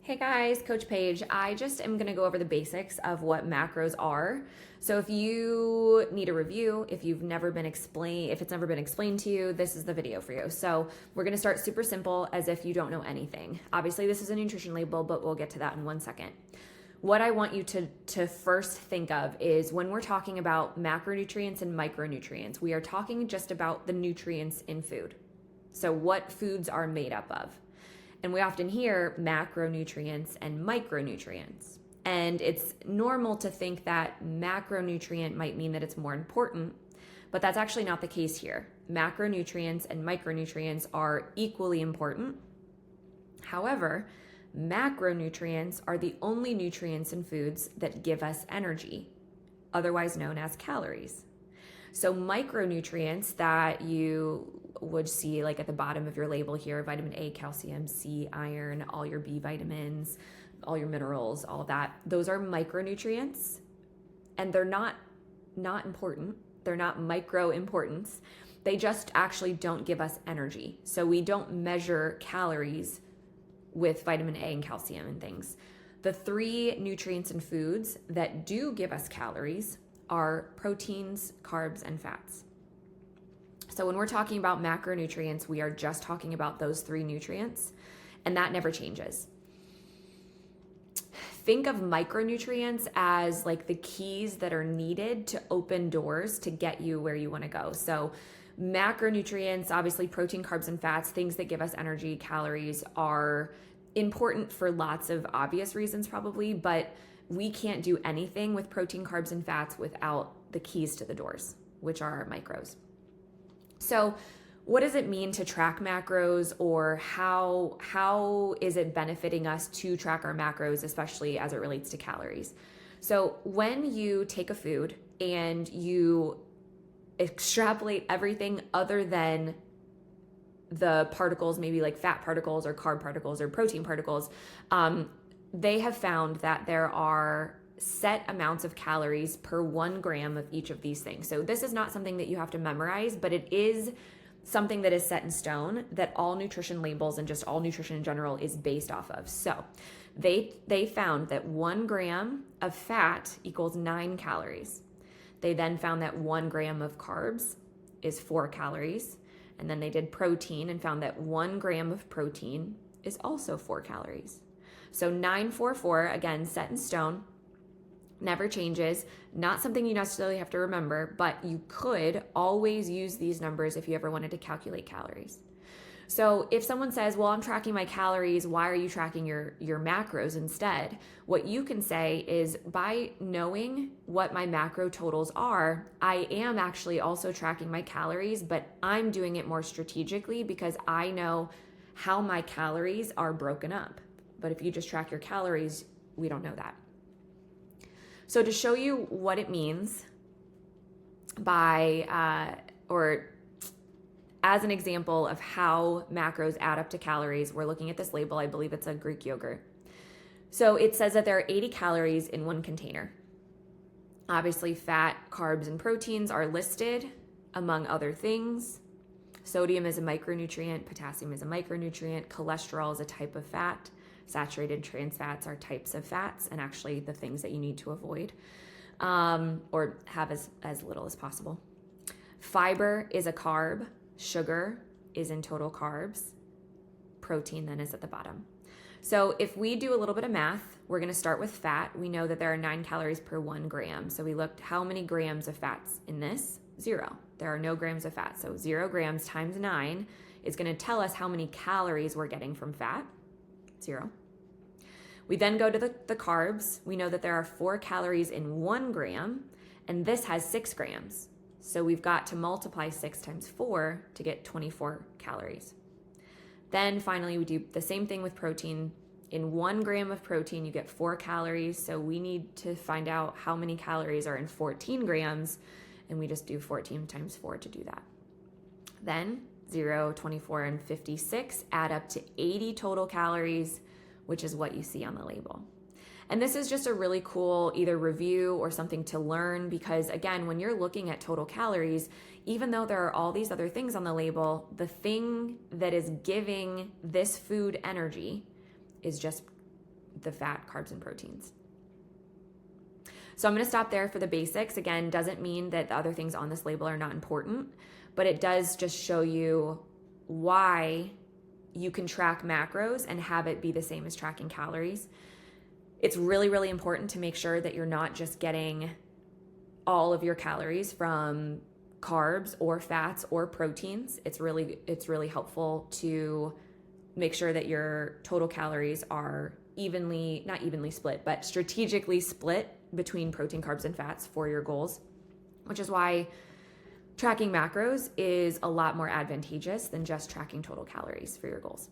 Hey guys, Coach Paige. I just am going to go over the basics of what macros are. So if you need a review, if it's never been explained to you, this is the video for you. So we're going to start super simple as if you don't know anything. Obviously, this is a nutrition label, but we'll get to that in 1 second. What I want you to first think of is when we're talking about macronutrients and micronutrients, we are talking just about the nutrients in food. So what foods are made up of. And we often hear macronutrients and micronutrients. And it's normal to think that macronutrient might mean that it's more important, but that's actually not the case here. Macronutrients and micronutrients are equally important. However, macronutrients are the only nutrients in foods that give us energy, otherwise known as calories. So micronutrients that you would see like at the bottom of your label here, vitamin A, calcium, C, iron, all your B vitamins, all your minerals, all of that. Those are micronutrients and they're not important. They're not micro importance. They just actually don't give us energy. So we don't measure calories with vitamin A and calcium and things. The three nutrients in foods that do give us calories are proteins, carbs, and fats. So when we're talking about macronutrients, we are just talking about those three nutrients, and that never changes. Think of micronutrients as like the keys that are needed to open doors to get you where you want to go. So macronutrients, obviously protein, carbs, and fats, things that give us energy, calories, are important for lots of obvious reasons probably, but we can't do anything with protein, carbs, and fats without the keys to the doors, which are our micros. So what does it mean to track macros, or how is it benefiting us to track our macros, especially as it relates to calories? So when you take a food and you extrapolate everything other than the particles, maybe like fat particles or carb particles or protein particles, they have found that there are set amounts of calories per 1 gram of each of these things. So this is not something that you have to memorize, but it is something that is set in stone that all nutrition labels and just all nutrition in general is based off of. So they found that 1 gram of fat equals 9 calories. They then found that 1 gram of carbs is 4 calories. And then they did protein and found that 1 gram of protein is also 4 calories. So 944, again, set in stone, never changes, not something you necessarily have to remember, but you could always use these numbers if you ever wanted to calculate calories. So if someone says, well, I'm tracking my calories, why are you tracking your macros instead? What you can say is, by knowing what my macro totals are, I am actually also tracking my calories, but I'm doing it more strategically because I know how my calories are broken up. But if you just track your calories, we don't know that. So to show you what it means or as an example of how macros add up to calories, we're looking at this label. I believe it's a Greek yogurt. So it says that there are 80 calories in one container. Obviously, fat, carbs, and proteins are listed among other things. Sodium is a micronutrient, potassium is a micronutrient, cholesterol is a type of fat, saturated trans fats are types of fats, and actually the things that you need to avoid or have as little as possible. Fiber is a carb. Sugar is in total carbs. Protein then is at the bottom. So if we do a little bit of math, we're going to start with fat. We know that there are 9 calories per 1 gram. So we looked how many grams of fats in this? 0. There are no grams of fat. So 0 grams times 9 is going to tell us how many calories we're getting from fat. 0. We then go to the carbs. We know that there are 4 calories in 1 gram, and this has 6 grams. So we've got to multiply 6 times 4 to get 24 calories. Then finally, we do the same thing with protein. In 1 gram of protein, you get 4 calories. So we need to find out how many calories are in 14 grams, and we just do 14 times 4 to do that. Then 0, 24, and 56 add up to 80 total calories, which is what you see on the label. And this is just a really cool either review or something to learn because, again, when you're looking at total calories, even though there are all these other things on the label, the thing that is giving this food energy is just the fat, carbs, and proteins. So I'm going to stop there for the basics. Again, doesn't mean that the other things on this label are not important, but it does just show you why you can track macros and have it be the same as tracking calories. It's really, really important to make sure that you're not just getting all of your calories from carbs or fats or proteins. It's really helpful to make sure that your total calories are not evenly split, but strategically split between protein, carbs, and fats for your goals, which is why tracking macros is a lot more advantageous than just tracking total calories for your goals.